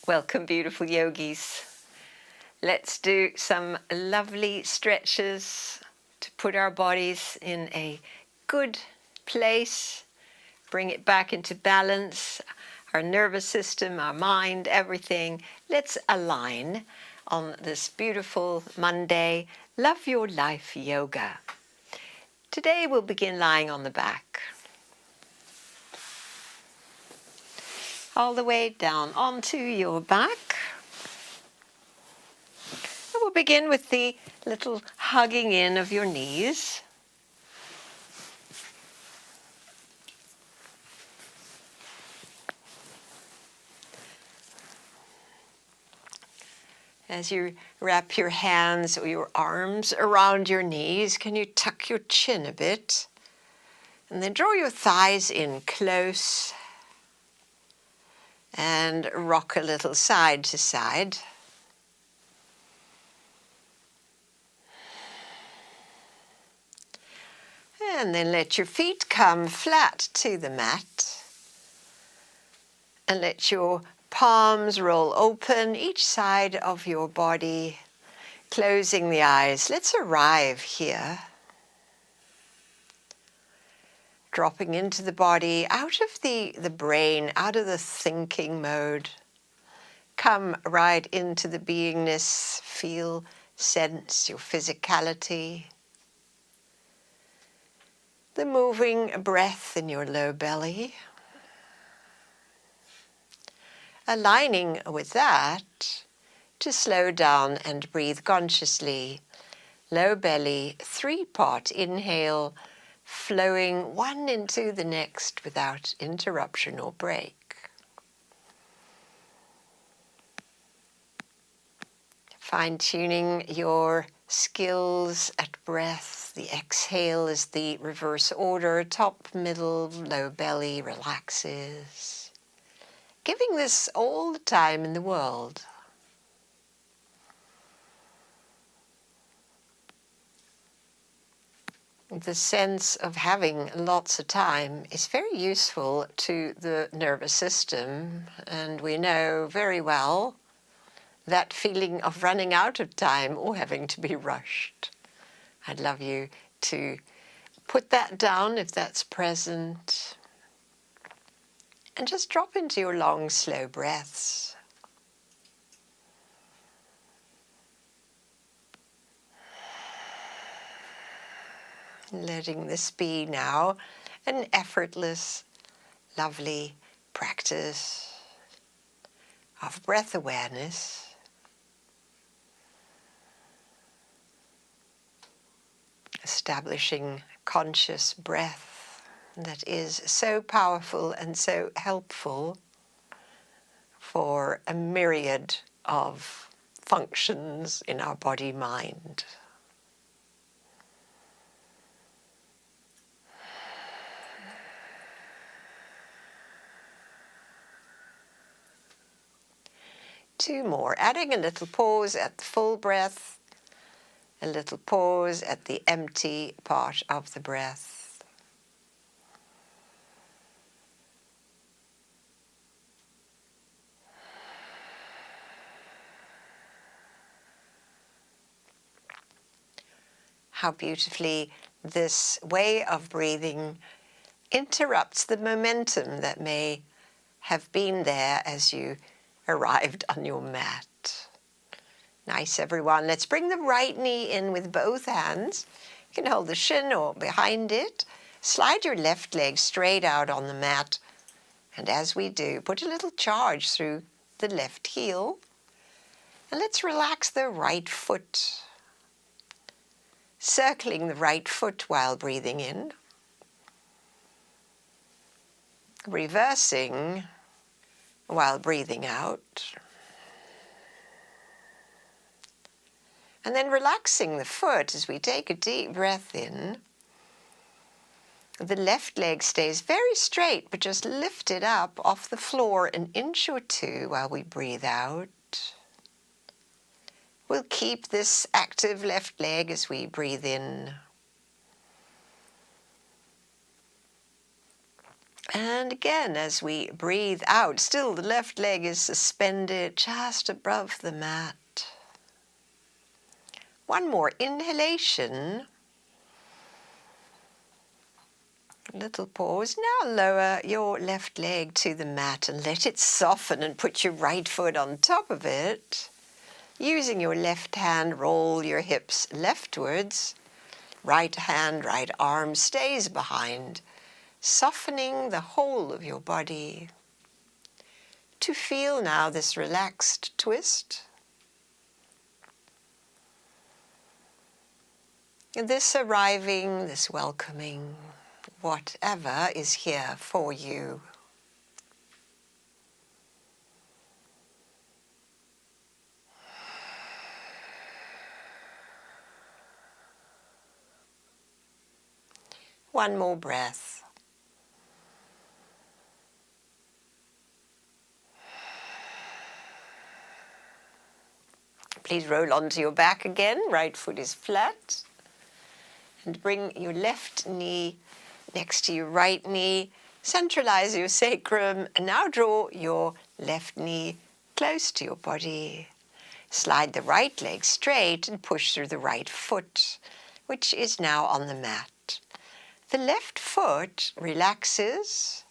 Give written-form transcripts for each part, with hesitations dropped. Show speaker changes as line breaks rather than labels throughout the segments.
Welcome, beautiful yogis. Let's do some lovely stretches to put our bodies in a good place, bring it back into balance, our nervous system, our mind, everything. Let's align on this beautiful Monday, Love Your Life Yoga. Today we'll begin lying on the back. All the way down onto your back. And we'll begin with the little hugging in of your knees. As you wrap your hands or your arms around your knees, can you tuck your chin a bit? And then draw your thighs in close and rock a little side to side. And then let your feet come flat to the mat. And let your palms roll open each side of your body, closing the eyes. Let's arrive here. Dropping into the body, out of the brain, out of the thinking mode. Come right into the beingness, feel, sense your physicality. The moving breath in your low belly. Aligning with that to slow down and breathe consciously. Low belly, 3-part inhale, flowing one into the next without interruption or break. Fine-tuning your skills at breath. The exhale is the reverse order. Top, middle, low belly relaxes. Giving this all the time in the world. The sense of having lots of time is very useful to the nervous system, and we know very well that feeling of running out of time or having to be rushed. I'd love you to put that down if that's present, and just drop into your long, slow breaths. Letting this be now an effortless, lovely practice of breath awareness. Establishing conscious breath that is so powerful and so helpful for a myriad of functions in our body-mind. Two more, adding a little pause at the full breath, a little pause at the empty part of the breath. How beautifully this way of breathing interrupts the momentum that may have been there as you arrived on your mat. Nice, everyone. Let's bring the right knee in with both hands. You can hold the shin or behind it. Slide your left leg straight out on the mat. And as we do, put a little charge through the left heel. And let's relax the right foot. Circling the right foot while breathing in. Reversing while breathing out. And then relaxing the foot as we take a deep breath in. The left leg stays very straight, but just lift it up off the floor an inch or two while we breathe out. We'll keep this active left leg as we breathe in. And again, as we breathe out, still the left leg is suspended just above the mat. One more inhalation. A little pause. Now lower your left leg to the mat and let it soften, and put your right foot on top of it. Using your left hand, roll your hips leftwards. Right hand, right arm stays behind, softening the whole of your body. To feel now this relaxed twist. And this arriving, this welcoming, whatever is here for you. One more breath. Please roll onto your back again. Right foot is flat. And bring your left knee next to your right knee. Centralize your sacrum. And now draw your left knee close to your body. Slide the right leg straight and push through the right foot, which is now on the mat. The left foot relaxes.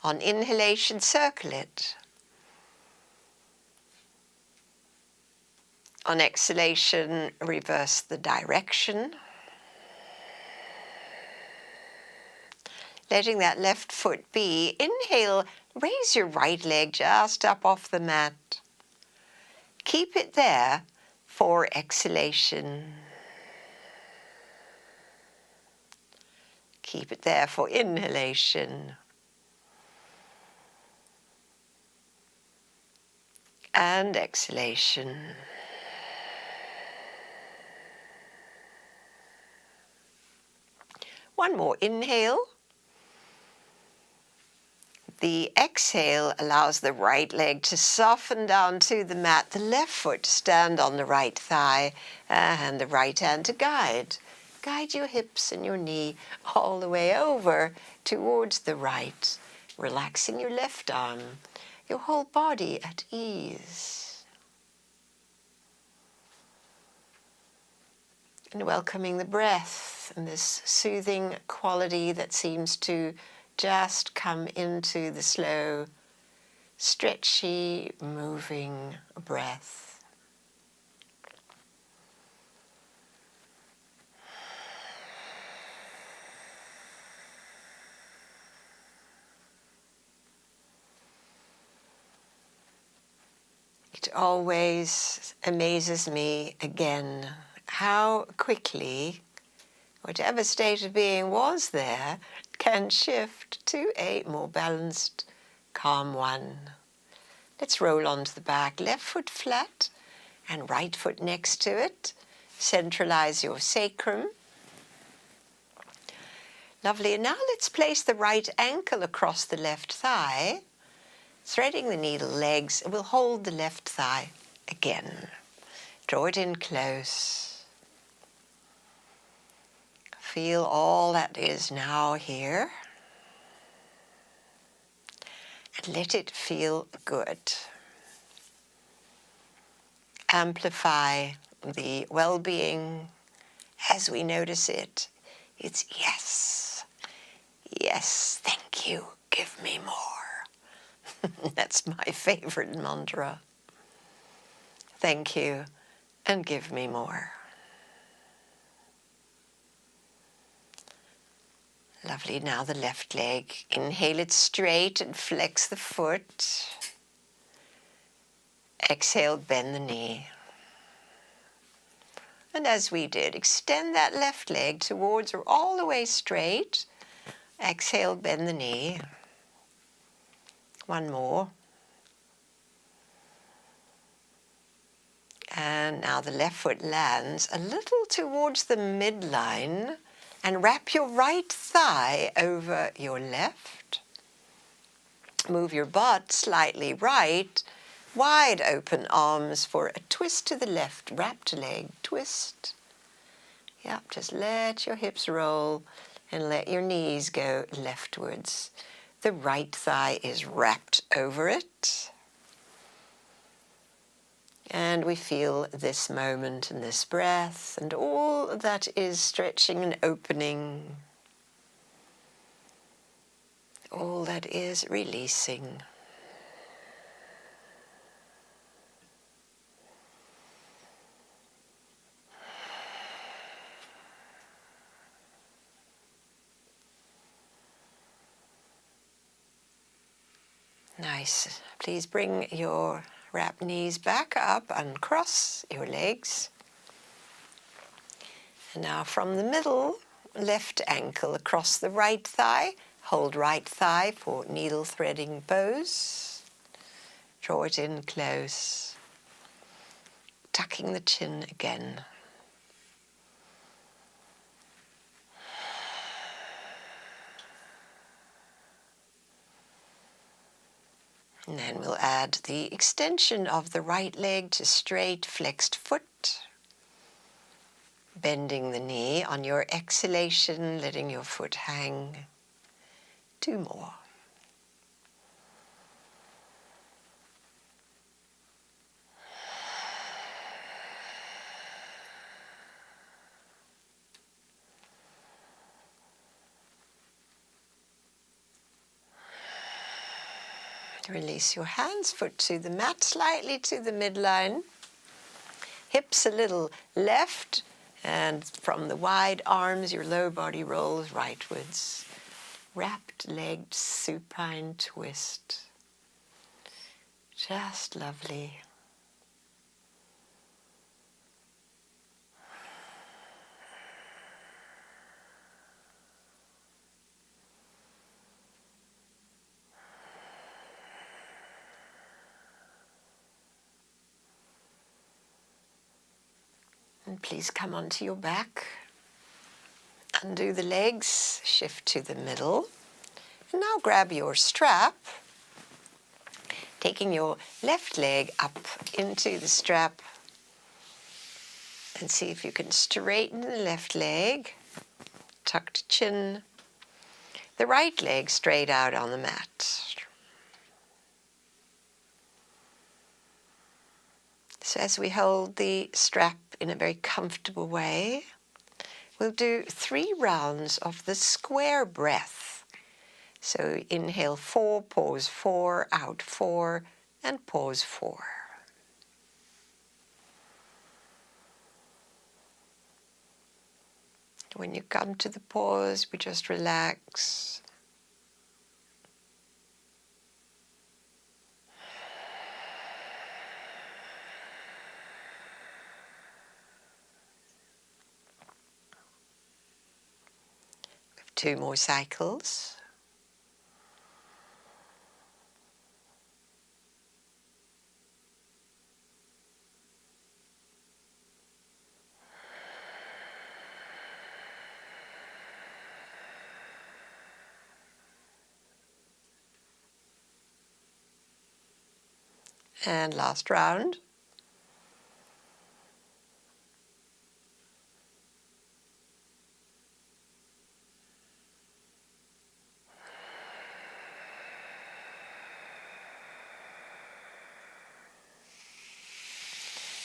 On inhalation, circle it. On exhalation, reverse the direction. Letting that left foot be. Inhale, raise your right leg just up off the mat. Keep it there for exhalation. Keep it there for inhalation. And exhalation. One more inhale. The exhale allows the right leg to soften down to the mat, the left foot to stand on the right thigh, and the right hand to guide. Guide your hips and your knee all the way over towards the right, relaxing your left arm, your whole body at ease. And welcoming the breath and this soothing quality that seems to just come into the slow, stretchy, moving breath. It always amazes me again how quickly whatever state of being was there can shift to a more balanced, calm one. Let's roll onto the back, left foot flat and right foot next to it. Centralize your sacrum. Lovely. And now let's place the right ankle across the left thigh. Threading the needle legs, we'll hold the left thigh again. Draw it in close. Feel all that is now here. And let it feel good. Amplify the well-being as we notice it. It's yes. Yes, thank you. Give me more. That's my favorite mantra. Thank you, and give me more. Lovely. Now the left leg. Inhale it straight and flex the foot. Exhale, bend the knee. And as we did, extend that left leg towards or all the way straight. Exhale, bend the knee. One more. And now the left foot lands a little towards the midline, and wrap your right thigh over your left. Move your butt slightly right, wide open arms for a twist to the left, wrapped leg twist. Yep, just let your hips roll and let your knees go leftwards. The right thigh is wrapped over it. And we feel this moment and this breath and all that is stretching and opening. All that is releasing. Nice. Please bring your wrapped knees back up, uncross your legs. And now from the middle, left ankle across the right thigh. Hold right thigh for needle threading pose. Draw it in close. Tucking the chin again. And then we'll add the extension of the right leg to straight flexed foot. Bending the knee on your exhalation, letting your foot hang. 2 more. Release your hands, foot to the mat, slightly to the midline. Hips a little left, and from the wide arms, your lower body rolls rightwards. Wrapped legged supine twist. Just lovely. And please come onto your back. Undo the legs, shift to the middle. And now grab your strap, taking your left leg up into the strap. And see if you can straighten the left leg, tucked chin. The right leg straight out on the mat. So as we hold the strap in a very comfortable way, we'll do 3 rounds of the square breath. So inhale 4, pause 4, out 4, and pause 4. When you come to the pause, we just relax. We have 2 more cycles. And last round.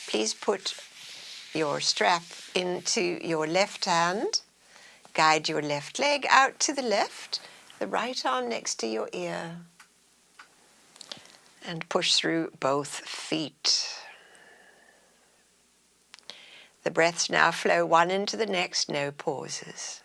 Please put your strap into your left hand. Guide your left leg out to the left, the right arm next to your ear. And push through both feet. The breaths now flow one into the next, no pauses.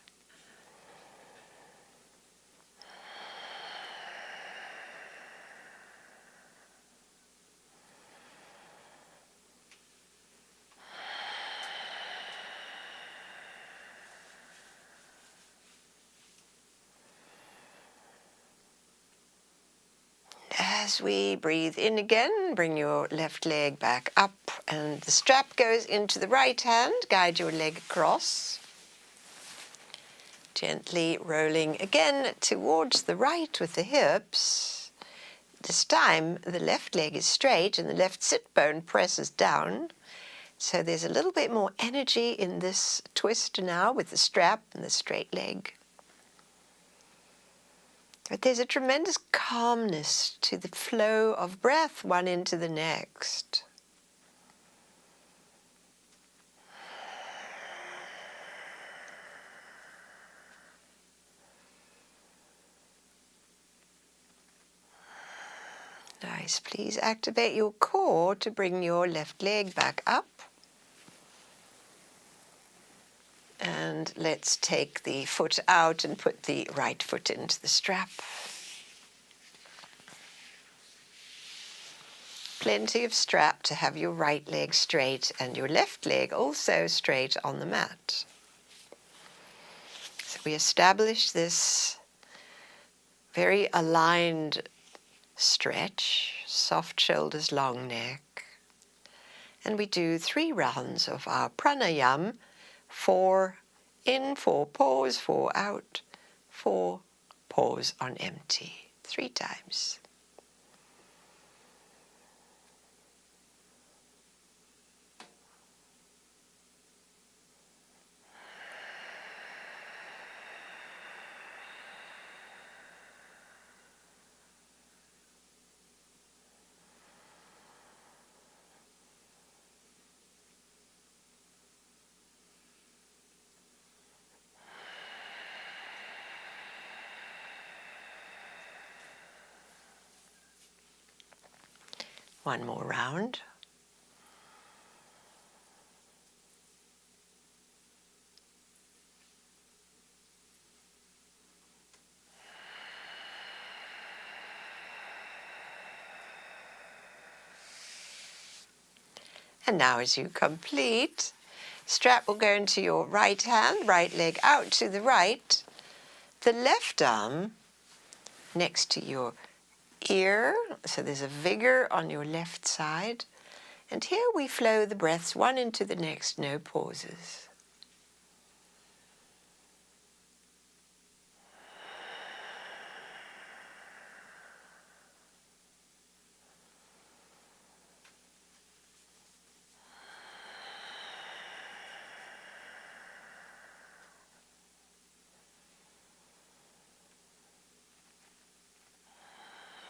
As we breathe in again, bring your left leg back up and the strap goes into the right hand. Guide your leg across. Gently rolling again towards the right with the hips. This time the left leg is straight and the left sit bone presses down. So there's a little bit more energy in this twist now with the strap and the straight leg. But there's a tremendous calmness to the flow of breath, one into the next. Nice. Please activate your core to bring your left leg back up. And let's take the foot out and put the right foot into the strap. Plenty of strap to have your right leg straight and your left leg also straight on the mat. So we establish this very aligned stretch, soft shoulders, long neck. And we do 3 rounds of our pranayama, 4 in, 4 pause, 4 out, 4 pause on empty, 3 times. One more round. And now as you complete, strap will go into your right hand, right leg out to the right, the left arm next to your ear, so there's a vigor on your left side. And here we flow the breaths one into the next, no pauses.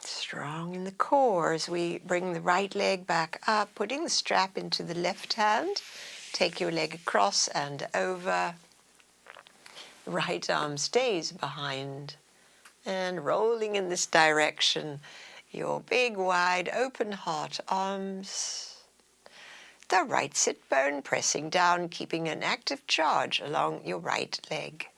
Strong in the core as we bring the right leg back up, putting the strap into the left hand. Take your leg across and over. Right arm stays behind. And rolling in this direction, your big, wide, open heart arms. The right sit bone pressing down, keeping an active charge along your right leg.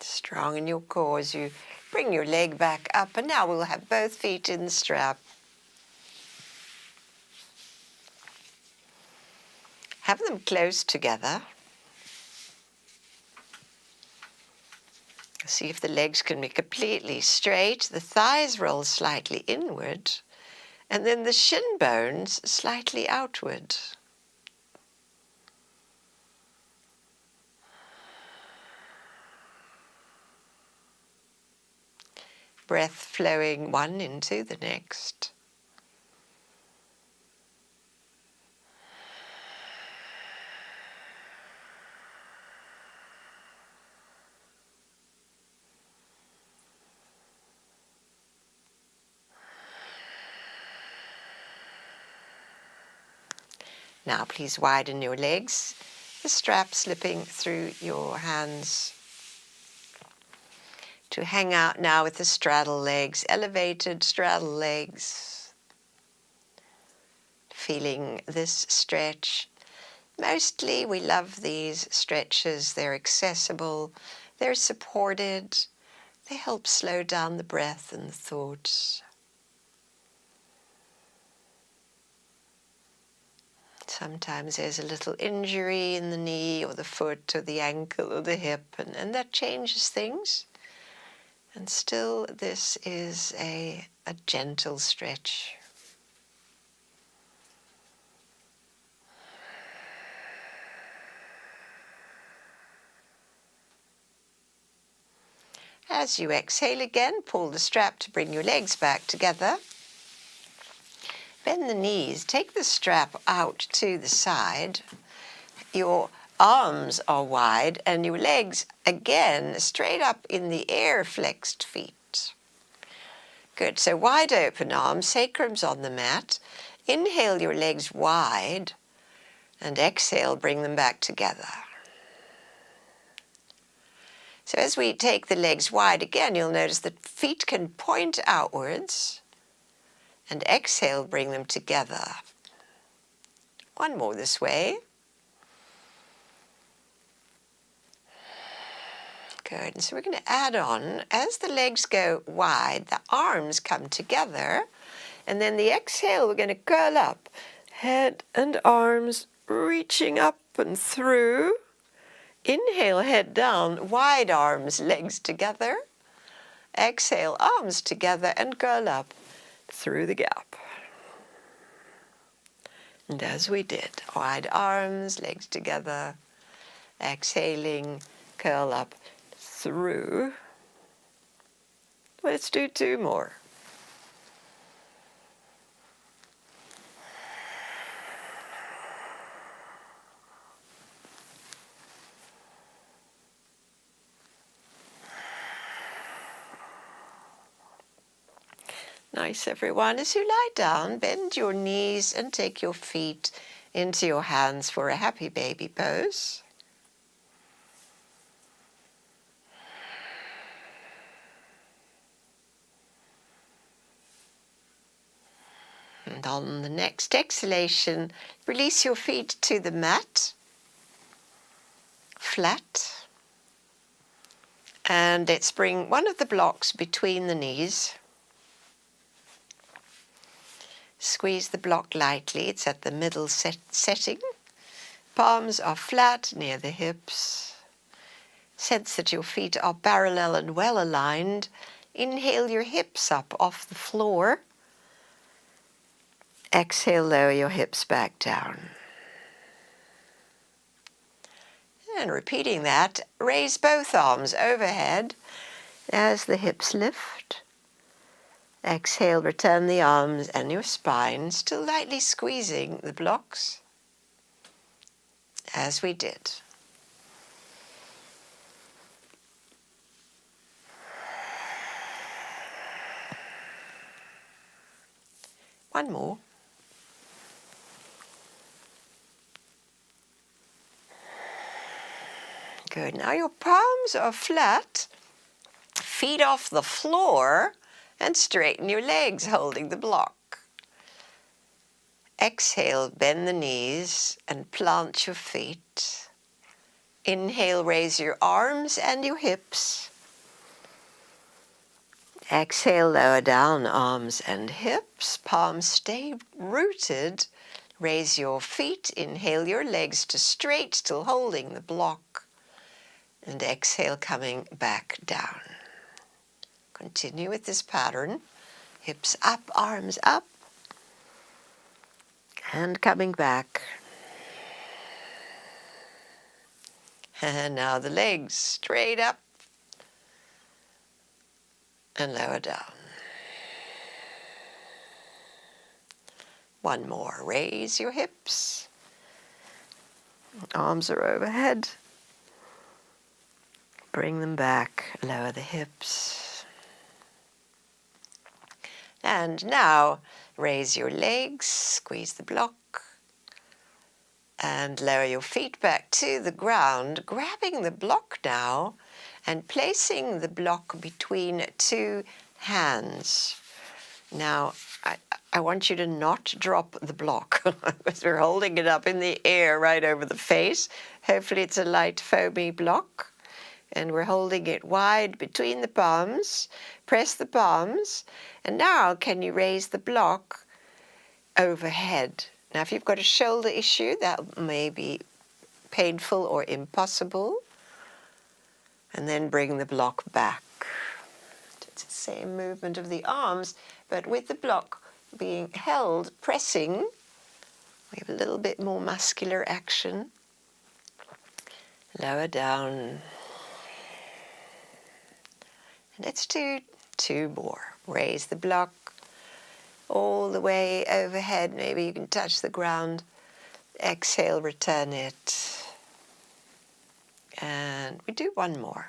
Strong in your core as you bring your leg back up, and now we'll have both feet in the strap. Have them close together. See if the legs can be completely straight. The thighs roll slightly inward, and then the shin bones slightly outward. Breath flowing one into the next. Now please widen your legs, the strap slipping through your hands. To hang out now with the straddle legs, elevated straddle legs. Feeling this stretch. Mostly we love these stretches. They're accessible, they're supported, they help slow down the breath and the thoughts. Sometimes there's a little injury in the knee or the foot or the ankle or the hip, and that changes things. And still this is a gentle stretch. as you exhale again, pull the strap to bring your legs back together. Bend the knees, take the strap out to the side. Your arms are wide and your legs, again, straight up in the air, flexed feet. Good, so wide open arms, sacrum's on the mat. Inhale your legs wide and exhale, bring them back together. So as we take the legs wide again, you'll notice that feet can point outwards, and exhale, bring them together. One more this way. Good, and so we're going to add on, as the legs go wide, the arms come together, and then the exhale, we're going to curl up, head and arms reaching up and through. Inhale, head down, wide arms, legs together. Exhale, arms together and curl up through the gap. And as we did, wide arms, legs together. Exhaling, curl up through. Let's do 2 more. Nice, everyone. As you lie down, bend your knees and take your feet into your hands for a happy baby pose. And on the next exhalation, release your feet to the mat, flat. And let's bring one of the blocks between the knees. Squeeze the block lightly, it's at the middle setting. Palms are flat near the hips. Sense that your feet are parallel and well aligned. Inhale your hips up off the floor. Exhale, lower your hips back down. And repeating that, raise both arms overhead as the hips lift. Exhale, return the arms and your spine, still lightly squeezing the blocks, as we did. One more. Good. Now your palms are flat, feet off the floor, and straighten your legs, holding the block. Exhale, bend the knees and plant your feet. Inhale, raise your arms and your hips. Exhale, lower down arms and hips. Palms stay rooted. Raise your feet. Inhale your legs to straight, still holding the block. And exhale, coming back down. Continue with this pattern. Hips up, arms up. And coming back. And now the legs straight up and lower down. One more. Raise your hips. Arms are overhead. Bring them back. Lower the hips. And now raise your legs. Squeeze the block. And lower your feet back to the ground, grabbing the block now and placing the block between 2 hands. Now, I want you to not drop the block because we're holding it up in the air right over the face. Hopefully it's a light foamy block. And we're holding it wide between the palms. Press the palms. And now can you raise the block overhead? Now, if you've got a shoulder issue, that may be painful or impossible. And then bring the block back. It's the same movement of the arms, but with the block being held, pressing, we have a little bit more muscular action. Lower down. Let's do 2 more. Raise the block all the way overhead. Maybe you can touch the ground. Exhale, return it. And we do 1 more.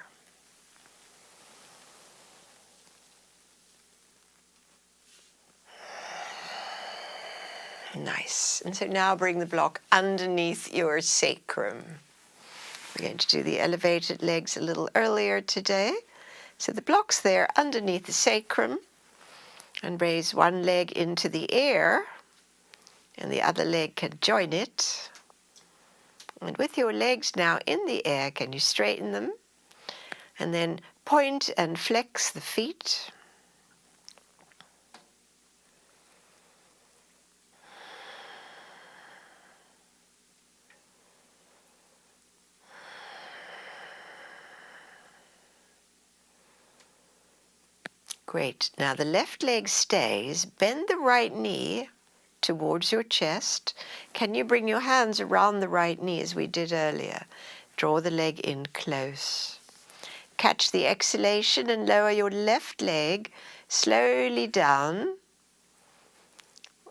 Nice. And so now bring the block underneath your sacrum. We're going to do the elevated legs a little earlier today. So the block's there underneath the sacrum, and raise one leg into the air, and the other leg can join it. And with your legs now in the air, can you straighten them? And then point and flex the feet. Great. Now the left leg stays. Bend the right knee towards your chest. Can you bring your hands around the right knee as we did earlier? Draw the leg in close. Catch the exhalation and lower your left leg slowly down.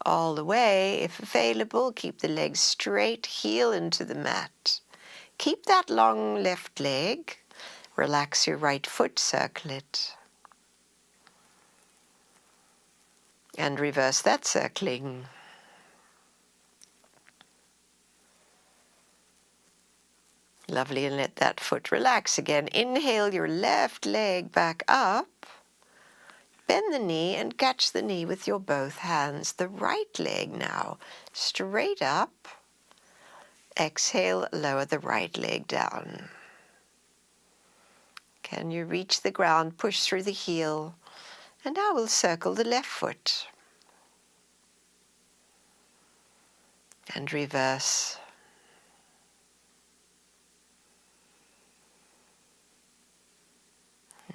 All the way, if available, keep the leg straight, heel into the mat. Keep that long left leg. Relax your right foot, circle it. And reverse that circling. Lovely, and let that foot relax again. Inhale your left leg back up. Bend the knee and catch the knee with your both hands. The right leg now, straight up. Exhale, lower the right leg down. Can you reach the ground, push through the heel? And now we'll circle the left foot. And reverse.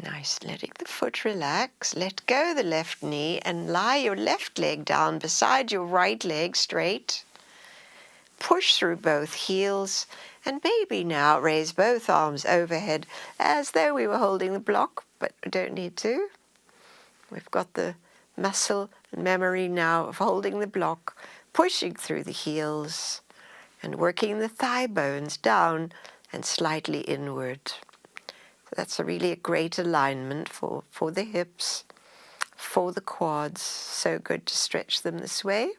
Nice, letting the foot relax. Let go the left knee and lie your left leg down beside your right leg straight. Push through both heels and maybe now raise both arms overhead as though we were holding the block, but we don't need to. We've got the muscle and memory now of holding the block, pushing through the heels and working the thigh bones down and slightly inward. So that's really a great alignment for the hips, for the quads. So good to stretch them this way.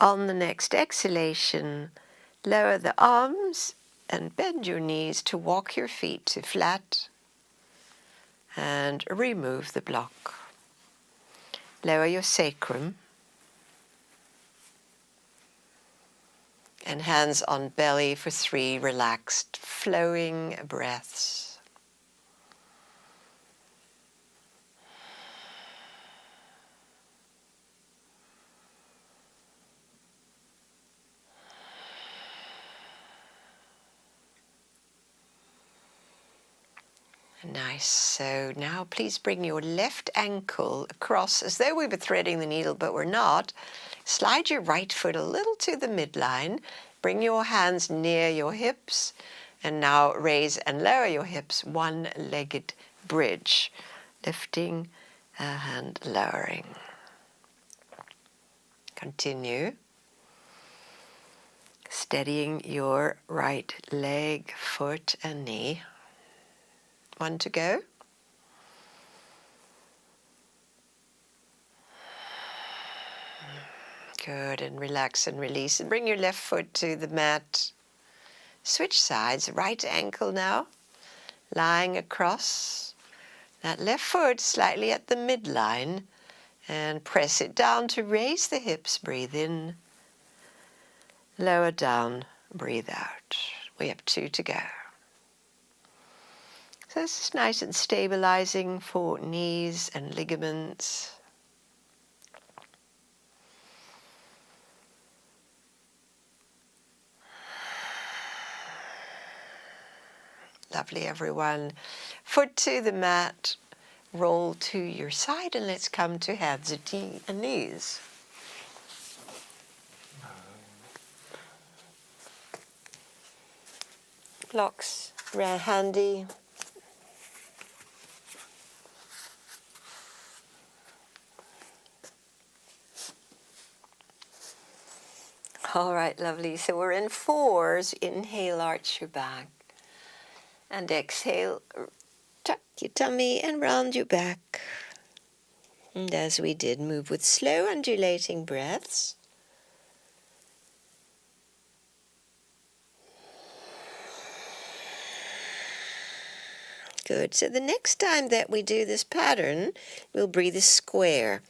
On the next exhalation, lower the arms and bend your knees to walk your feet to flat and remove the block. Lower your sacrum and hands on belly for 3 relaxed, flowing breaths. Nice. So now please bring your left ankle across as though we were threading the needle, but we're not. Slide your right foot a little to the midline. Bring your hands near your hips. And now raise and lower your hips, one-legged bridge. Lifting and lowering. Continue. Steadying your right leg, foot, and knee. 1 to go. Good, and relax and release. And bring your left foot to the mat. Switch sides, right ankle now, lying across. That left foot slightly at the midline. And press it down to raise the hips. Breathe in. Lower down, breathe out. We have 2 to go. So this is nice and stabilizing for knees and ligaments. Lovely, everyone. Foot to the mat, roll to your side, and let's come to hands and knees. blocks handy. All right, lovely. So we're in 4s. Inhale, arch your back. And exhale, tuck your tummy and round your back. And as we did, move with slow undulating breaths. Good. So the next time that we do this pattern, we'll breathe a square.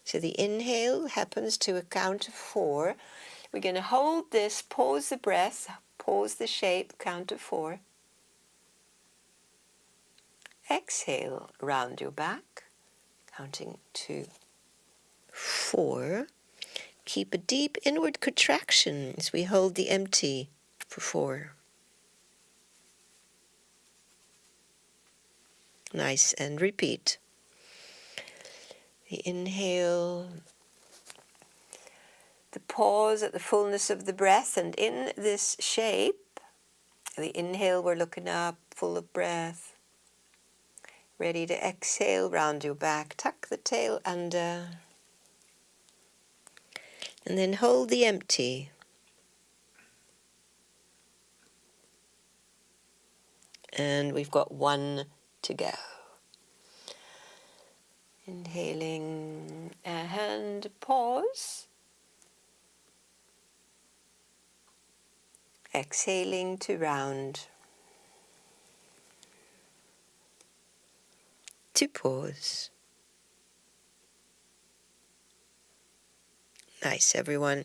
So the inhale happens to a count of 4. We're going to hold this, pause the breath, pause the shape, count of 4. Exhale, round your back, counting 2, 4. Keep a deep inward contraction as we hold the empty for 4. Nice, and repeat. The inhale, the pause at the fullness of the breath, and in this shape, the inhale, we're looking up, full of breath. Ready to exhale, round your back, tuck the tail under, and then hold the empty. And we've got 1 to go. Inhaling and pause. Exhaling to round. To pause. Nice, everyone.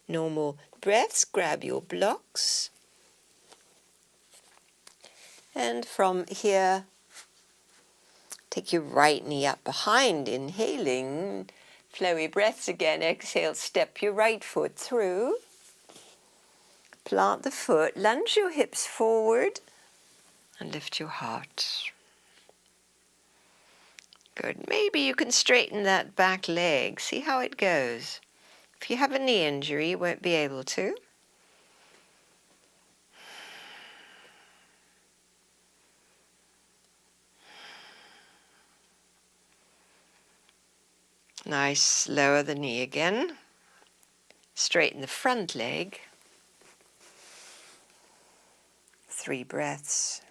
Normal breaths. Grab your blocks. And from here, take your right knee up behind, inhaling. Flowy breaths again. Exhale, step your right foot through. Plant the foot, lunge your hips forward, and lift your heart. Good. Maybe you can straighten that back leg. See how it goes. If you have a knee injury, you won't be able to. Nice. Lower the knee again. Straighten the front leg. 3 breaths.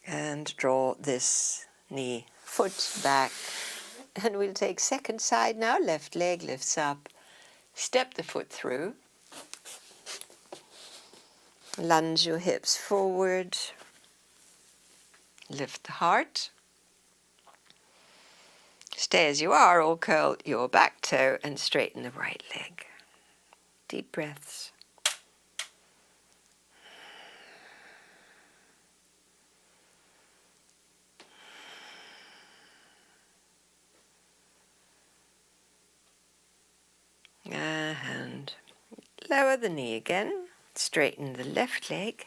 And draw this knee, foot back. And we'll take second side now. Left leg lifts up. Step the foot through. Lunge your hips forward. Lift the heart. Stay as you are, or curl your back toe and straighten the right leg. Deep breaths. And lower the knee again. Straighten the left leg.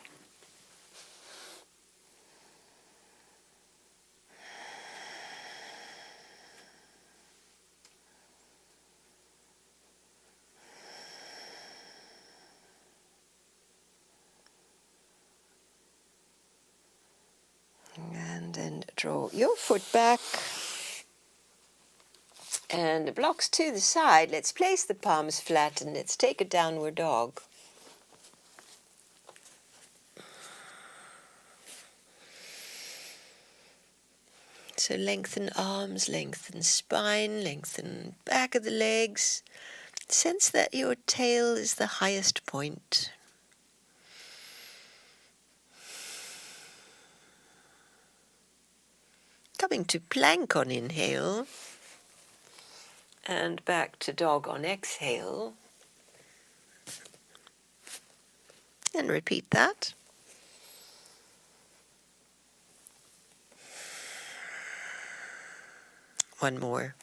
And then draw your foot back. And the blocks to the side. Let's place the palms flat and let's take a downward dog. So lengthen arms, lengthen spine, lengthen back of the legs. Sense that your tail is the highest point. Coming to plank on inhale. And back to dog on exhale. And repeat that. One more.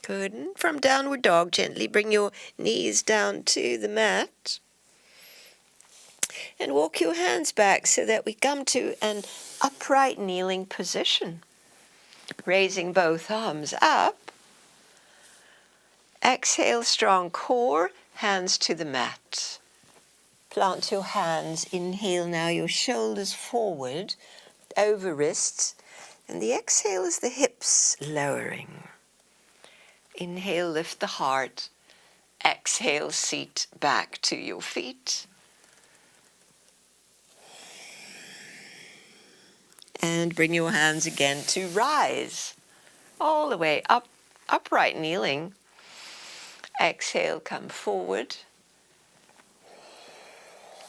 Good. And from downward dog, gently bring your knees down to the mat. And walk your hands back so that we come to an upright kneeling position. Raising both arms up. Exhale, strong core, hands to the mat. Plant your hands. Inhale now, your shoulders forward, over wrists. And the exhale is the hips lowering. Inhale, lift the heart. Exhale, seat back to your feet. And bring your hands again to rise. All the way up, upright kneeling. Exhale, come forward.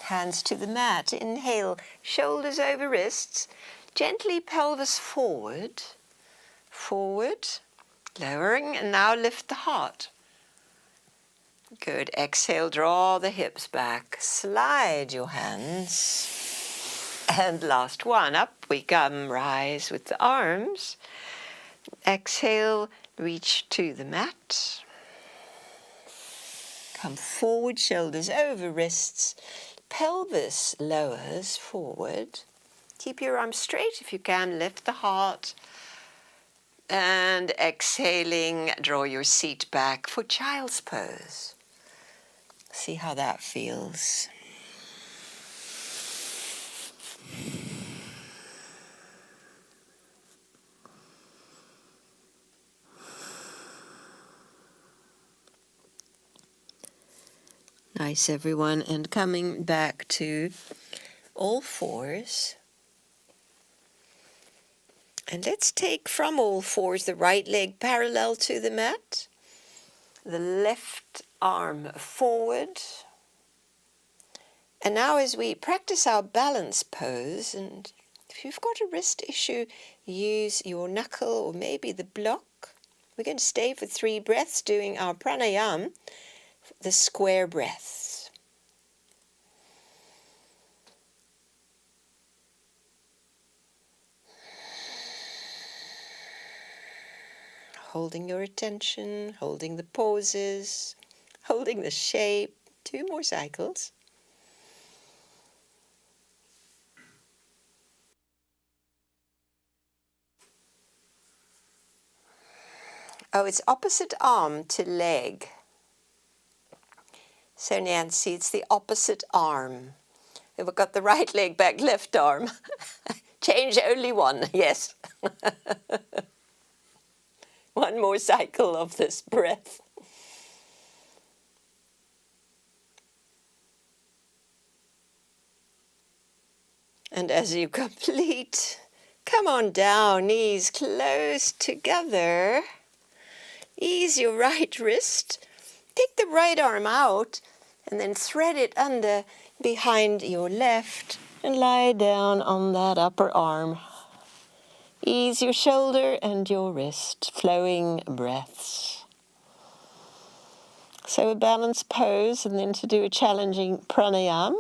Hands to the mat. Inhale, shoulders over wrists. Gently pelvis forward. Forward. Lowering, and now lift the heart. Good. Exhale, draw the hips back. Slide your hands. And last one. Up we come. Rise with the arms. Exhale, reach to the mat. Come forward, shoulders over wrists. Pelvis lowers forward. Keep your arms straight if you can. Lift the heart. And exhaling, draw your seat back for child's pose. See how that feels. Nice, everyone. And coming back to all fours. And let's take from all fours the right leg parallel to the mat. The left arm forward. And now as we practice our balance pose, and if you've got a wrist issue, use your knuckle or maybe the block. We're going to stay for 3 breaths doing our pranayama, the square breaths. Holding your attention, holding the pauses, holding the shape. 2 more cycles. Oh, it's opposite arm to leg. So Nancy, it's the opposite arm. We've got the right leg back, left arm. Change only one, yes. 1 more cycle of this breath. And as you complete, come on down, knees close together. Ease your right wrist. Take the right arm out and then thread it under behind your left and lie down on that upper arm. Ease your shoulder and your wrist, flowing breaths. So a balanced pose, and then to do a challenging pranayama.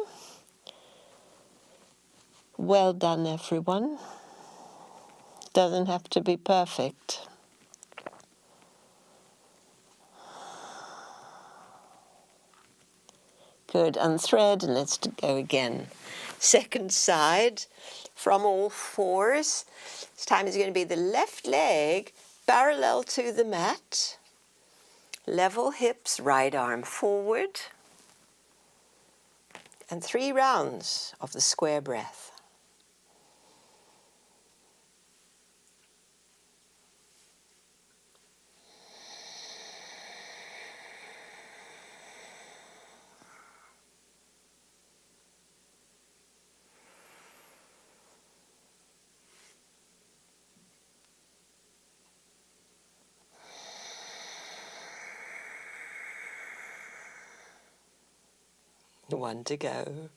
Well done, everyone. Doesn't have to be perfect. Good, unthread, and let's go again. Second side, from all fours. This time is going to be the left leg parallel to the mat. Level hips, right arm forward. And 3 rounds of the square breath. One to go.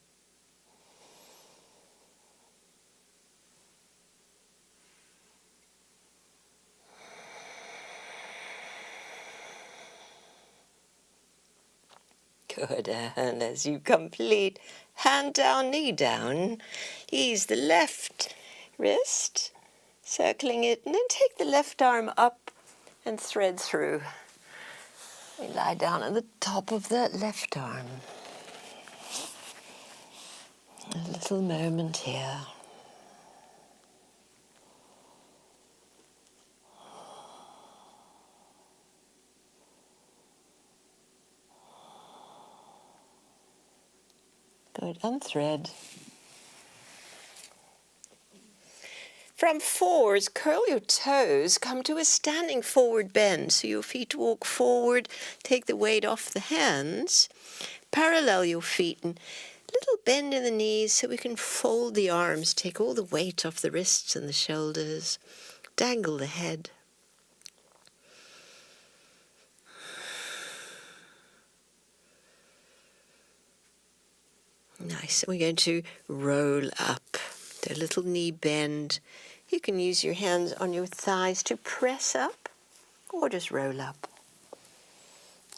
Good, and as you complete, hand down, knee down, ease the left wrist, circling it, and then take the left arm up and thread through. We lie down at the top of that left arm. A little moment here. Good, unthread. From fours, curl your toes, come to a standing forward bend. So your feet walk forward, take the weight off the hands, parallel your feet, and little bend in the knees so we can fold the arms, take all the weight off the wrists and the shoulders, dangle the head. Nice. We're going to roll up. Do a little knee bend. You can use your hands on your thighs to press up or just roll up.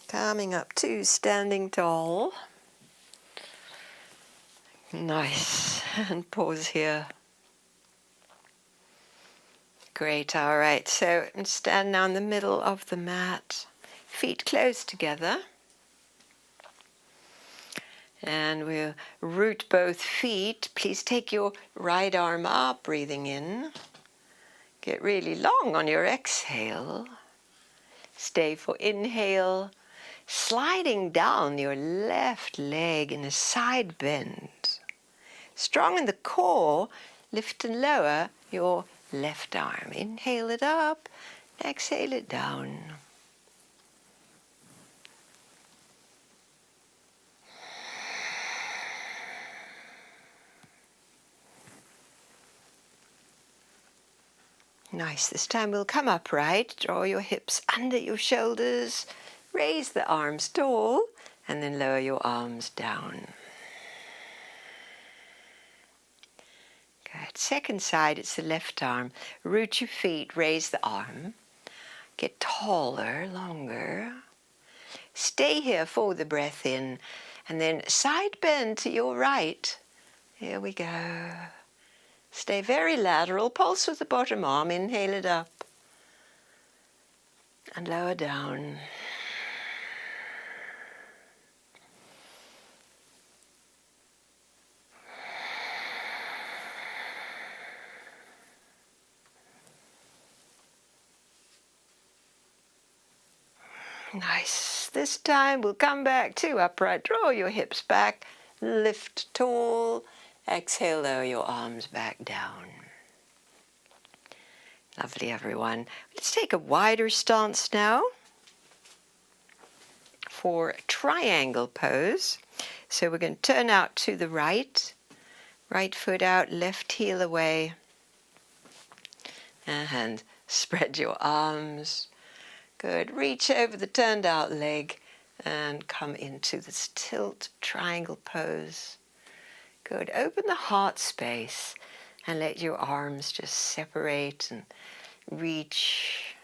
Coming up to standing tall. Nice. And pause here. Great. All right. So stand now in the middle of the mat. Feet close together. And we'll root both feet. Please take your right arm up, breathing in. Get really long on your exhale. Stay for inhale. Sliding down your left leg in a side bend. Strong in the core, lift and lower your left arm. Inhale it up, exhale it down. Nice. This time we'll come upright. Draw your hips under your shoulders. Raise the arms tall and then lower your arms down. Good. Second side, it's the left arm. Root your feet, raise the arm. Get taller, longer. Stay here for the breath in and then side bend to your right. Here we go. Stay very lateral, pulse with the bottom arm, inhale it up and lower down. Nice. This time we'll come back to upright. Draw your hips back, lift tall, exhale, lower your arms back down. Lovely, everyone. Let's take a wider stance now for triangle pose. So we're going to turn out to the right, right foot out, left heel away, and spread your arms. Good. Reach over the turned out leg and come into this tilt triangle pose. Good. Open the heart space and let your arms just separate and reach.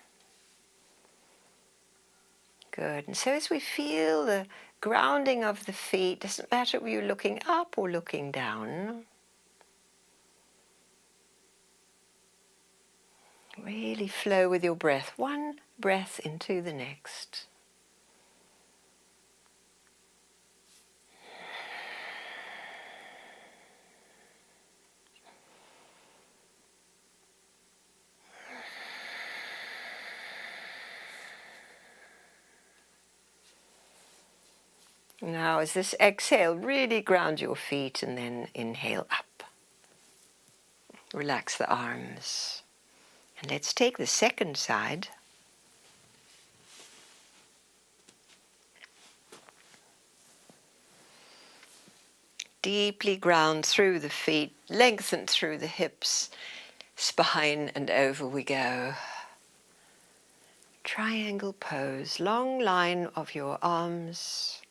Good. And so as we feel the grounding of the feet, doesn't matter if you're looking up or looking down. Really flow with your breath. One breath into the next. Now as this exhale, really ground your feet and then inhale up. Relax the arms. And let's take the second side. Deeply ground through the feet, lengthen through the hips, spine, and over we go. Triangle pose, long line of your arms.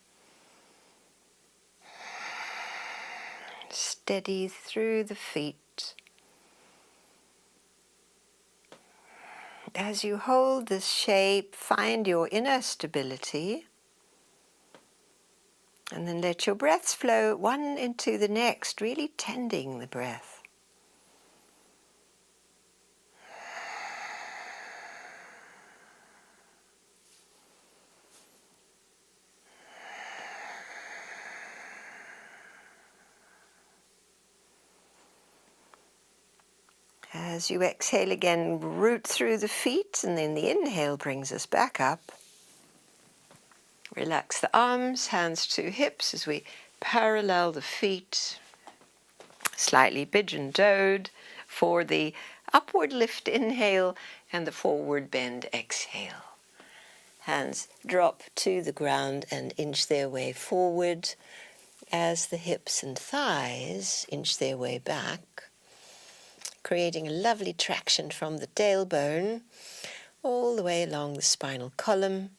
Steady through the feet. As you hold this shape, find your inner stability. And then let your breaths flow one into the next, really tending the breath. As you exhale again, root through the feet, and then the inhale brings us back up. Relax the arms, hands to hips as we parallel the feet, slightly pigeon-toed for the upward lift inhale and the forward bend exhale. Hands drop to the ground and inch their way forward as the hips and thighs inch their way back, creating a lovely traction from the tailbone all the way along the spinal column,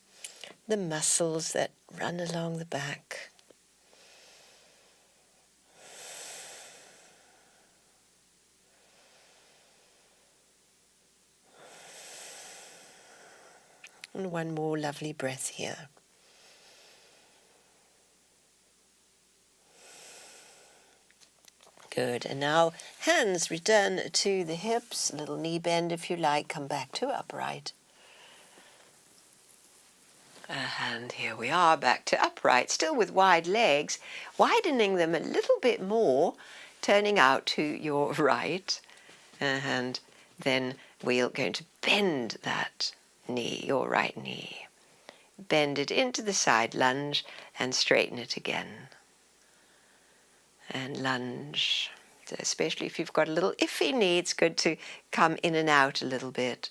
the muscles that run along the back. And one more lovely breath here. Good, and now hands return to the hips, a little knee bend if you like, come back to upright. And here we are, back to upright, still with wide legs, widening them a little bit more, turning out to your right. And then we're going to bend that knee, your right knee. Bend it into the side lunge and straighten it again. And lunge. So especially if you've got a little iffy knee, it's good to come in and out a little bit.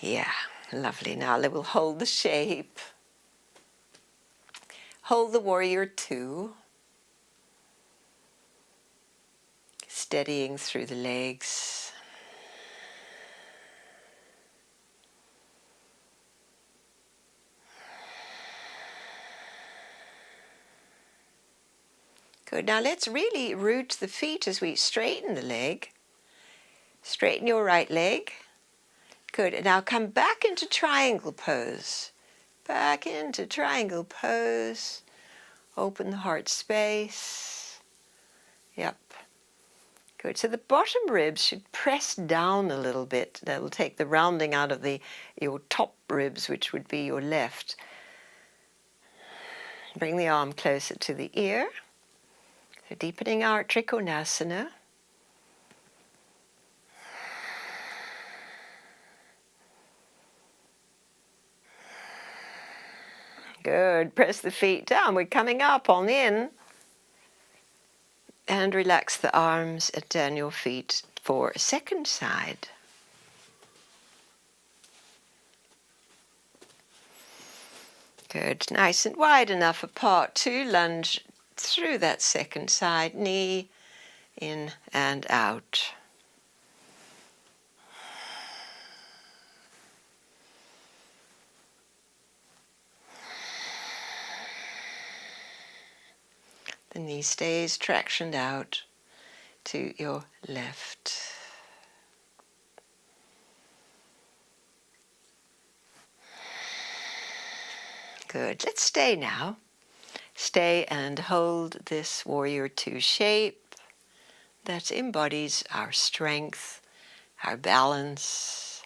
Yeah, lovely. Now we'll hold the shape. Hold the warrior two. Steadying through the legs. Good. Now let's really root the feet as we straighten the leg. Straighten your right leg. Good. And now come back into triangle pose. Back into triangle pose. Open the heart space. Yep. Good. So the bottom ribs should press down a little bit. That will take the rounding out of your top ribs, which would be your left. Bring the arm closer to the ear. So deepening our Trikonasana. Good. Press the feet down. We're coming up on in. And relax the arms and turn your feet for a second side. Good. Nice and wide enough apart to lunge through that second side, knee in and out. The knee stays tractioned out to your left. Good. Let's stay now. Stay and hold this warrior two shape that embodies our strength, our balance,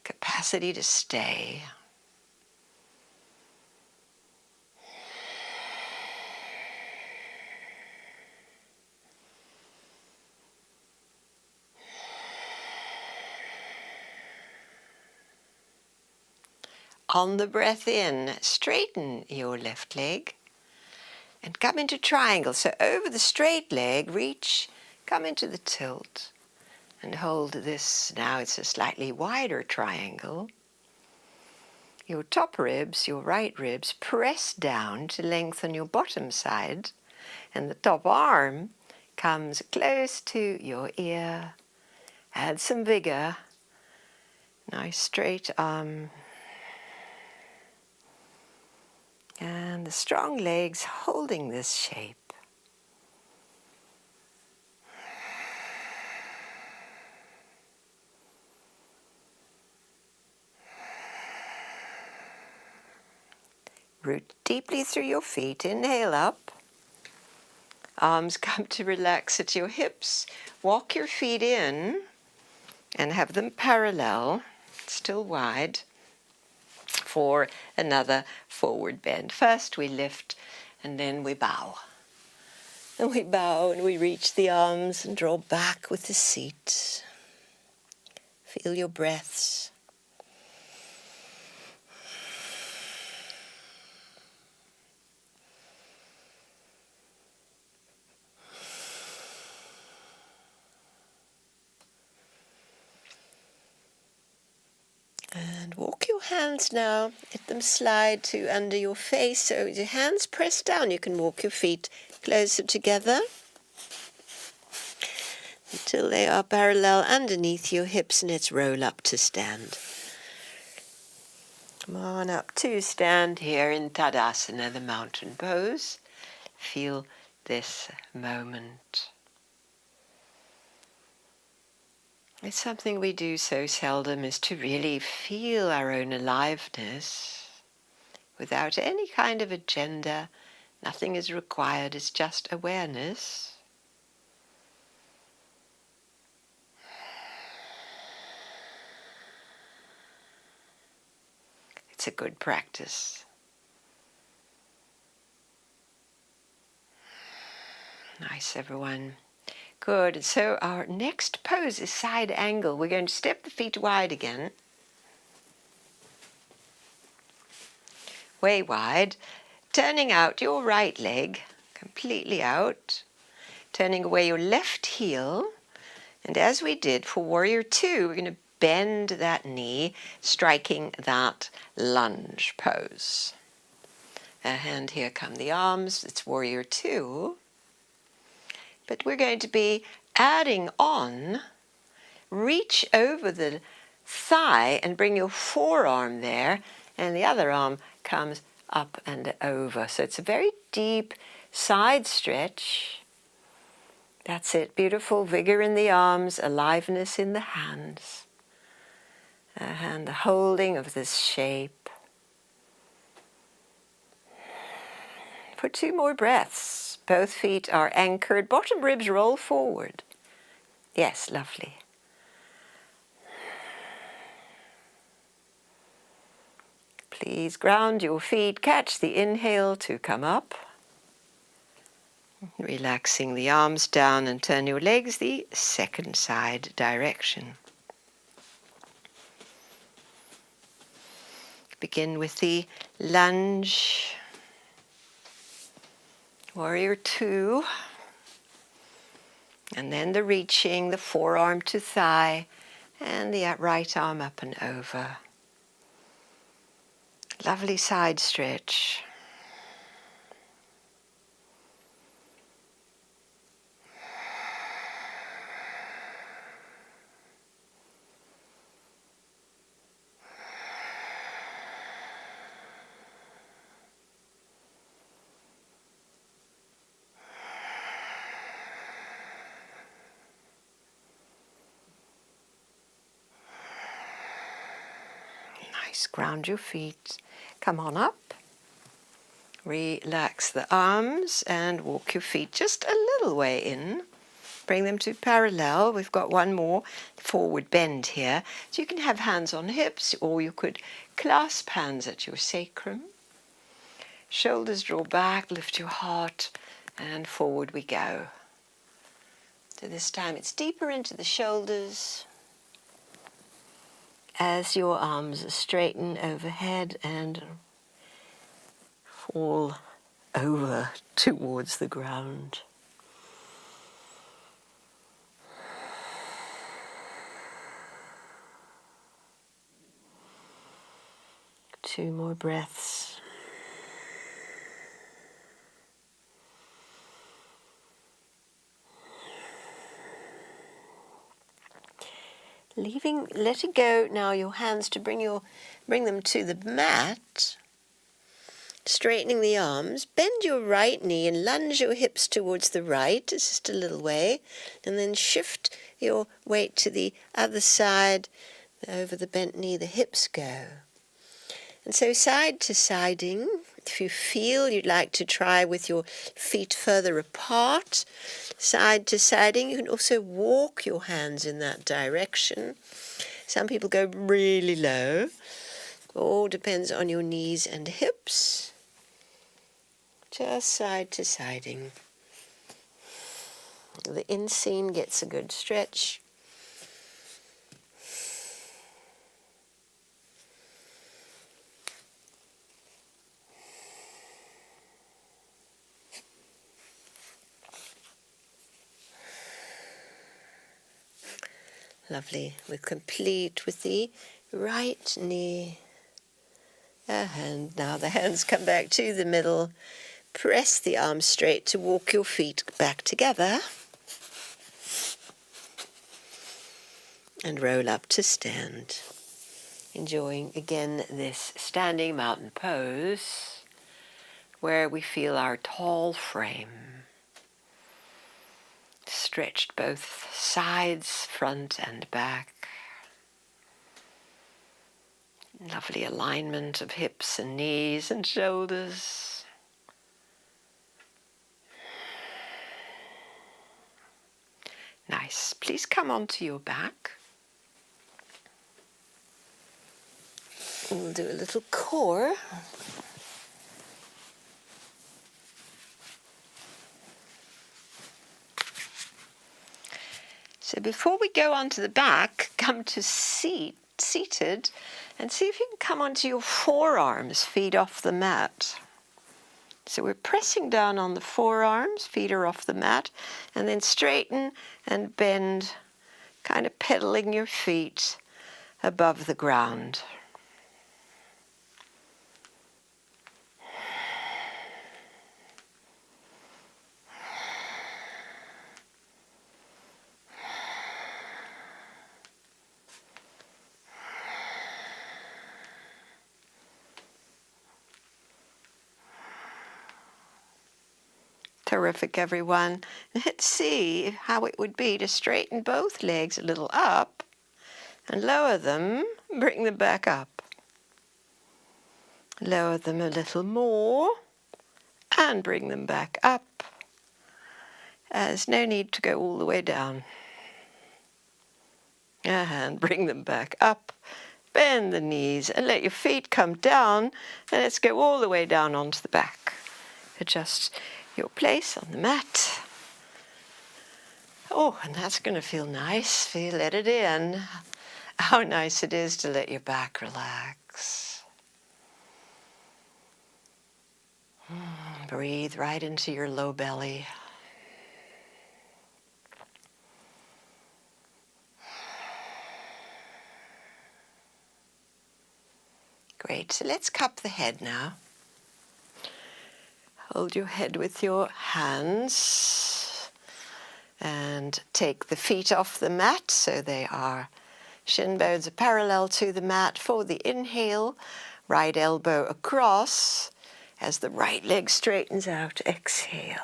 capacity to stay. On the breath in, straighten your left leg and come into triangle. So over the straight leg, reach, come into the tilt and hold this. Now it's a slightly wider triangle. Your top ribs, your right ribs, press down to lengthen your bottom side, and the top arm comes close to your ear. Add some vigor. Nice straight arm. And the strong legs holding this shape. Root deeply through your feet. Inhale up. Arms come to relax at your hips. Walk your feet in and have them parallel, still wide. for another forward bend. First we lift and then we bow. And we bow and we reach the arms and draw back with the seat. Feel your breaths. And walk your hands now, let them slide to under your face. So with your hands pressed down, you can walk your feet closer together until they are parallel underneath your hips, and let's roll up to stand. Come on up to stand here in Tadasana, the mountain pose. Feel this moment. It's something we do so seldom, is to really feel our own aliveness without any kind of agenda. Nothing is required, it's just awareness. It's a good practice. Nice, everyone. Good. And so our next pose is side angle. We're going to step the feet wide again. Way wide. Turning out your right leg, completely out. Turning away your left heel. And as we did for Warrior Two, we're going to bend that knee, striking that lunge pose. And here come the arms. It's Warrior Two. But we're going to be adding on, reach over the thigh and bring your forearm there, and the other arm comes up and over. So it's a very deep side stretch. That's it. Beautiful vigor in the arms, aliveness in the hands, and the holding of this shape. For 2 more breaths. Both feet are anchored. Bottom ribs roll forward. Yes, lovely. Please ground your feet. Catch the inhale to come up. Relaxing the arms down and turn your legs the second side direction. Begin with the lunge. Warrior Two, and then the reaching, the forearm to thigh, and the right arm up and over. Lovely side stretch. Nice, ground your feet. Come on up. Relax the arms and walk your feet just a little way in. Bring them to parallel. We've got one more forward bend here. So you can have hands on hips, or you could clasp hands at your sacrum. Shoulders draw back, lift your heart, and forward we go. So this time it's deeper into the shoulders as your arms straighten overhead and fall over towards the ground. Two more breaths. Letting go now your hands to bring them to the mat. Straightening the arms, bend your right knee and lunge your hips towards the right, just a little way, and then shift your weight to the other side. Over the bent knee, the hips go. And so side to siding. If you feel you'd like to try with your feet further apart, side to siding, you can also walk your hands in that direction. Some people go really low. All depends on your knees and hips. Just side to siding. The inseam gets a good stretch. Lovely. We're complete with the right knee. And now the hands come back to the middle. Press the arms straight to walk your feet back together. And roll up to stand. Enjoying again this standing mountain pose where we feel our tall frame stretched both sides, front and back. Lovely alignment of hips and knees and shoulders. Nice. Please come onto your back. We'll do a little core. So before we go onto the back, come to seated, and see if you can come onto your forearms, feet off the mat. So we're pressing down on the forearms, feet are off the mat, and then straighten and bend, kind of pedaling your feet above the ground. Terrific, everyone. Let's see how it would be to straighten both legs a little up and lower them, bring them back up. Lower them a little more and bring them back up. There's no need to go all the way down. And bring them back up. Bend the knees and let your feet come down, and let's go all the way down onto the back. Adjust your place on the mat. Oh, and that's going to feel nice. Feel, let it in. How nice it is to let your back relax. Breathe right into your low belly. Great. So let's cup the head now. Hold your head with your hands and take the feet off the mat so they are shin bones are parallel to the mat for the inhale. Right elbow across as the right leg straightens out. Exhale.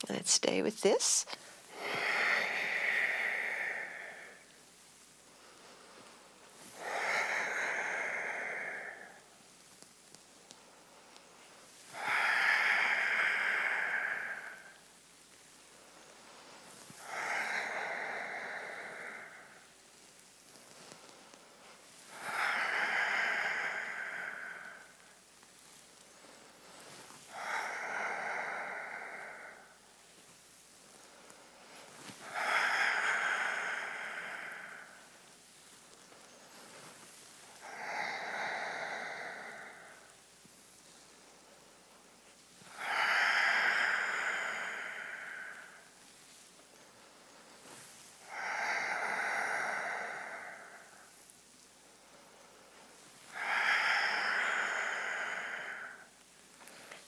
Let's stay with this.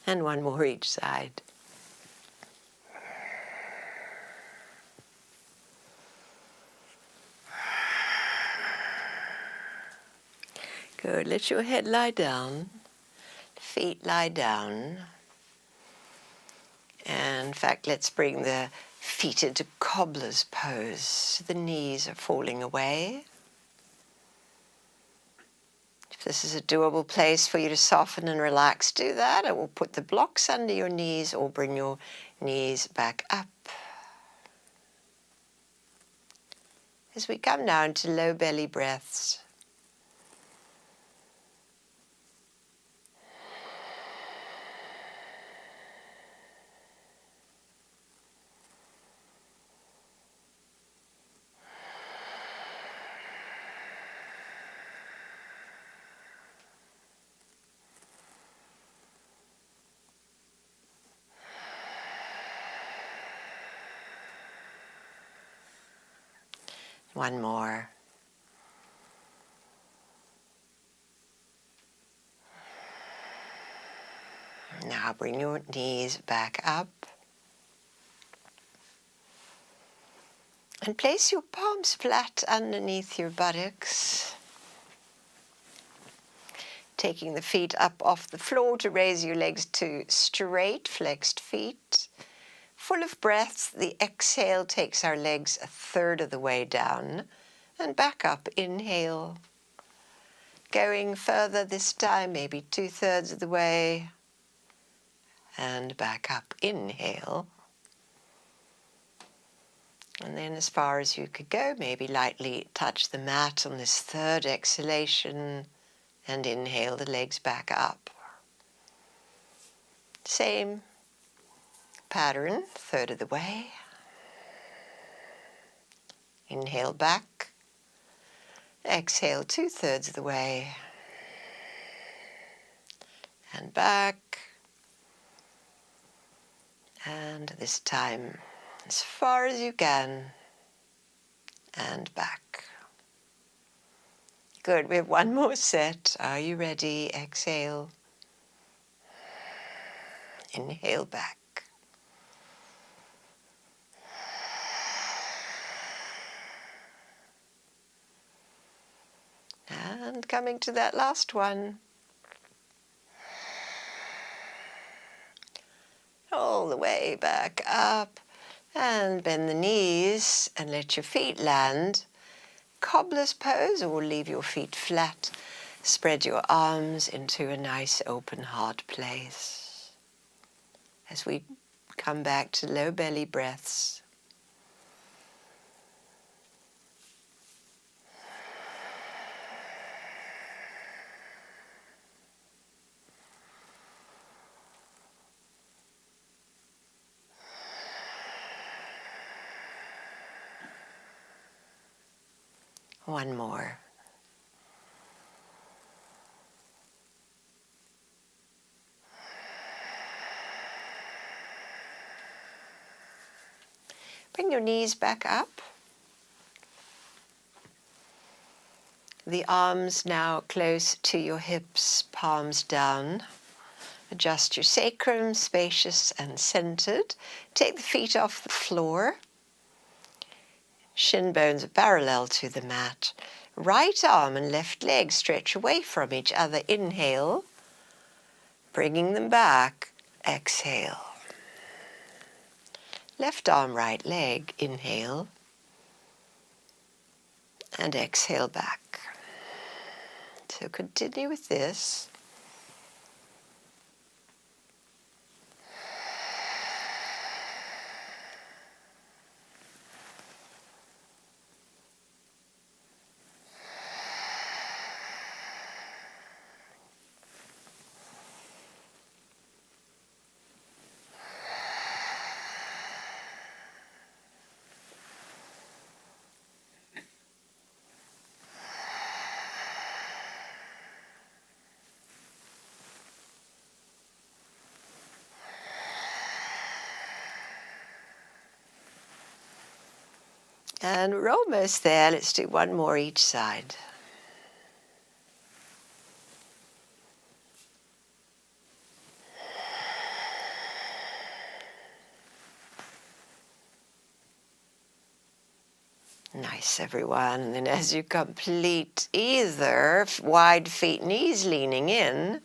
And one more each side. Good. Let your head lie down. Feet lie down. And in fact, let's bring the feet into cobbler's pose. The knees are falling away. If this is a doable place for you to soften and relax, do that. Or we'll put the blocks under your knees or bring your knees back up. As we come now into low belly breaths, One more. Now bring your knees back up and place your palms flat underneath your buttocks, taking the feet up off the floor to raise your legs to straight, flexed feet. Full of breath, the exhale takes our legs a third of the way down and back up. Inhale. Going further this time, maybe 2/3 of the way, and back up. Inhale. And then as far as you could go, maybe lightly touch the mat on this third exhalation and inhale the legs back up. Same pattern, third of the way. Inhale back. Exhale 2/3 of the way. And back. And this time as far as you can. And back. Good, we have one more set. Are you ready? Exhale. Inhale back. And coming to that last one. All the way back up. And bend the knees and let your feet land. Cobbler's pose, or leave your feet flat. Spread your arms into a nice open heart place. As we come back to low belly breaths. One more. Bring your knees back up. The arms now close to your hips, palms down. Adjust your sacrum, spacious and centered. Take the feet off the floor. Shin bones are parallel to the mat. Right arm and left leg stretch away from each other. Inhale. Bringing them back. Exhale. Left arm, right leg. Inhale. And exhale back. So continue with this. And we're almost there. Let's do one more each side. Nice, everyone. And then as you complete either wide feet, knees leaning in,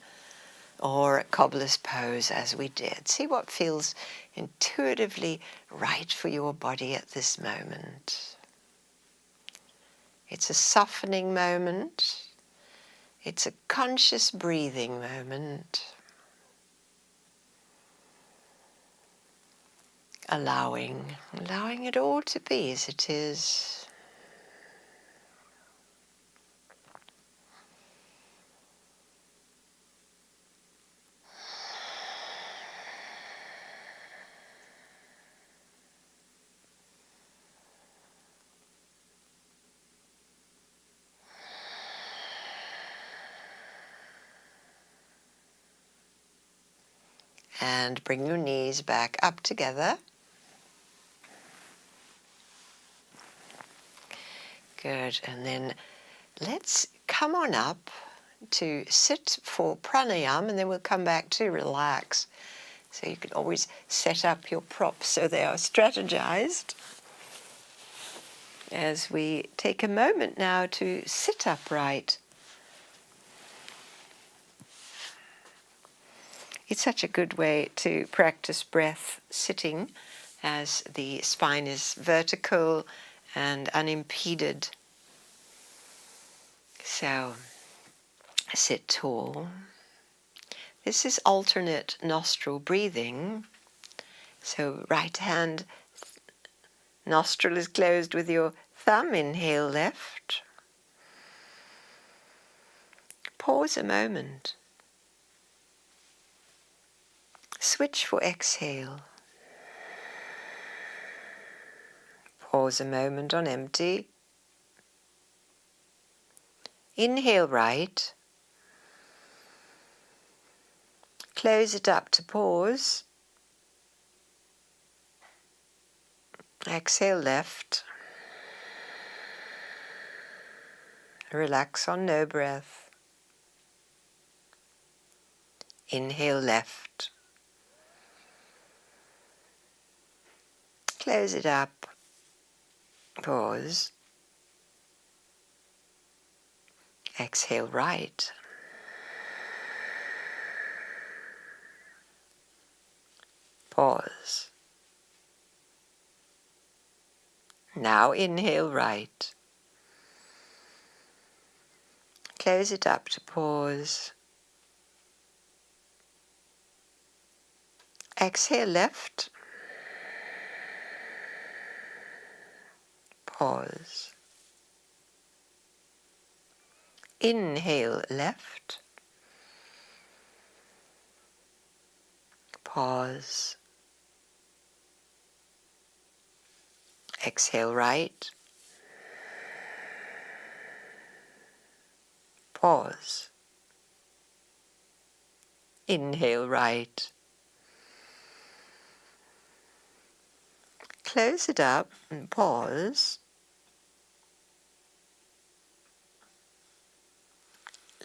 or cobbler's pose as we did. See what feels intuitively right for your body at this moment. It's a softening moment. It's a conscious breathing moment. Allowing it all to be as it is. And bring your knees back up together. Good. And then let's come on up to sit for pranayama, and then we'll come back to relax. So you can always set up your props so they are strategized. As we take a moment now to sit upright. It's such a good way to practice breath sitting, as the spine is vertical and unimpeded. So sit tall. This is alternate nostril breathing. So right hand nostril is closed with your thumb. Inhale left. Pause a moment. Switch for exhale. Pause a moment on empty. Inhale right. Close it up to pause. Exhale left. Relax on no breath. Inhale left. Close it up. Pause. Exhale right. Pause. Now inhale right. Close it up to pause. Exhale left. Pause. Inhale left. Pause. Exhale right. Pause. Inhale right. Close it up and pause.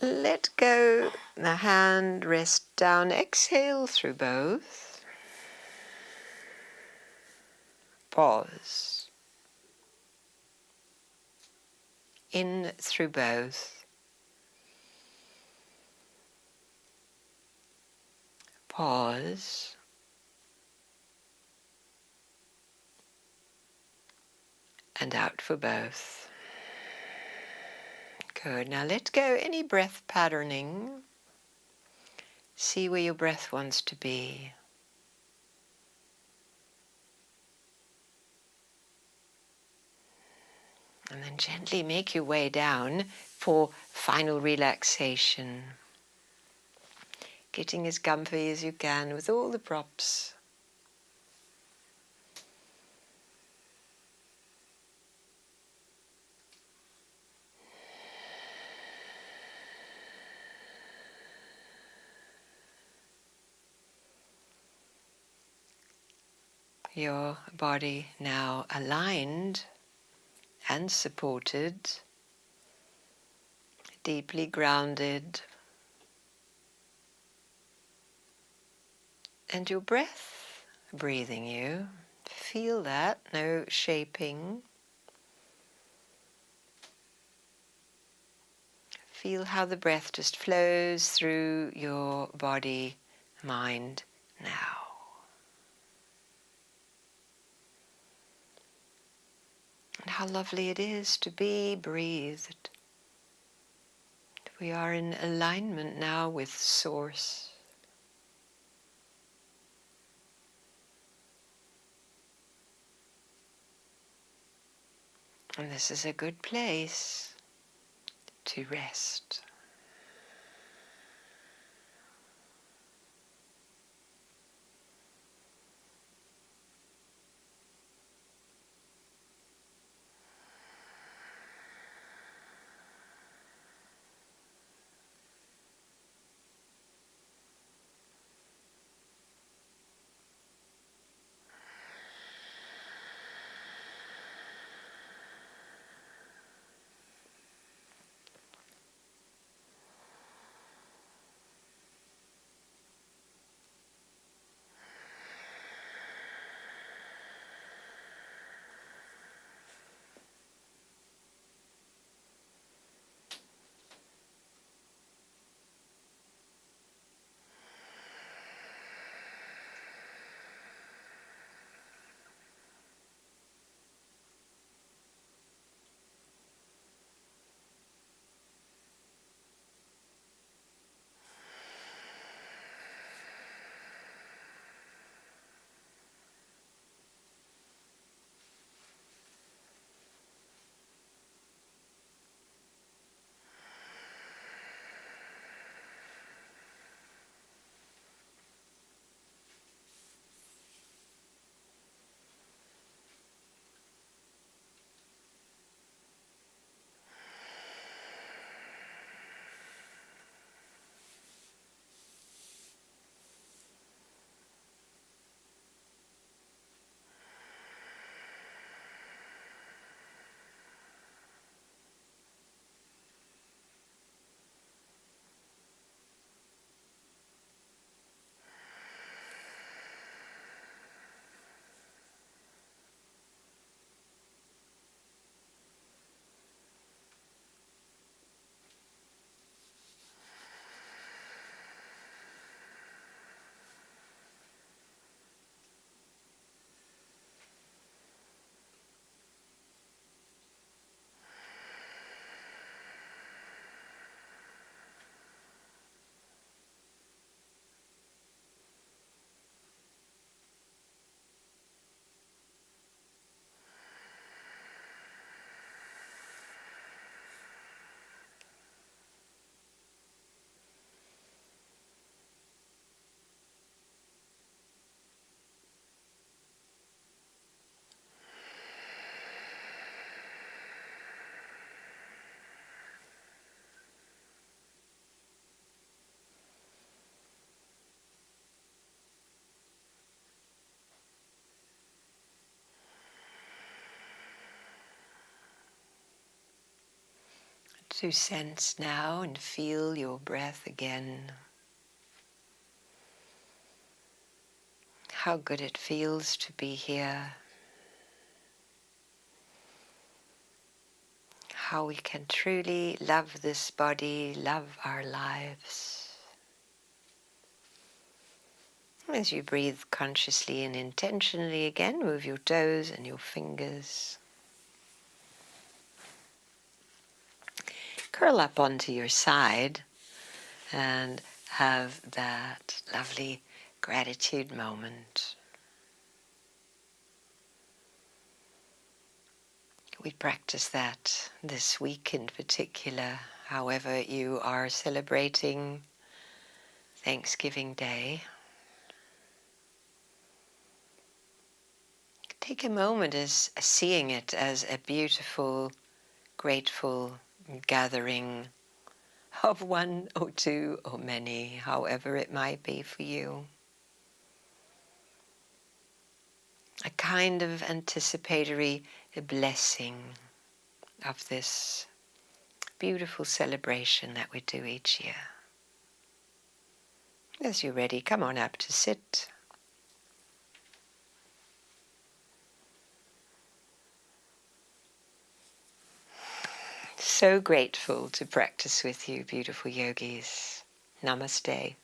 Let go the hand, rest down, exhale through both. Pause. In through both. Pause. And out for both. Good. Now let go any breath patterning. See where your breath wants to be. And then gently make your way down for final relaxation. Getting as comfy as you can with all the props. Your body now aligned and supported, deeply grounded, and your breath breathing you. Feel that, no shaping. Feel how the breath just flows through your body, mind now. And how lovely it is to be breathed. We are in alignment now with Source. And this is a good place to rest. to sense now and feel your breath again. How good it feels to be here. How we can truly love this body, love our lives. As you breathe consciously and intentionally again, move your toes and your fingers. Curl up onto your side and have that lovely gratitude moment. We practice that this week in particular, however you are celebrating Thanksgiving Day. Take a moment as seeing it as a beautiful, grateful gathering of one or two or many, however it might be for you. A kind of anticipatory blessing of this beautiful celebration that we do each year. As you're ready, come on up to sit. So grateful to practice with you, beautiful yogis. Namaste.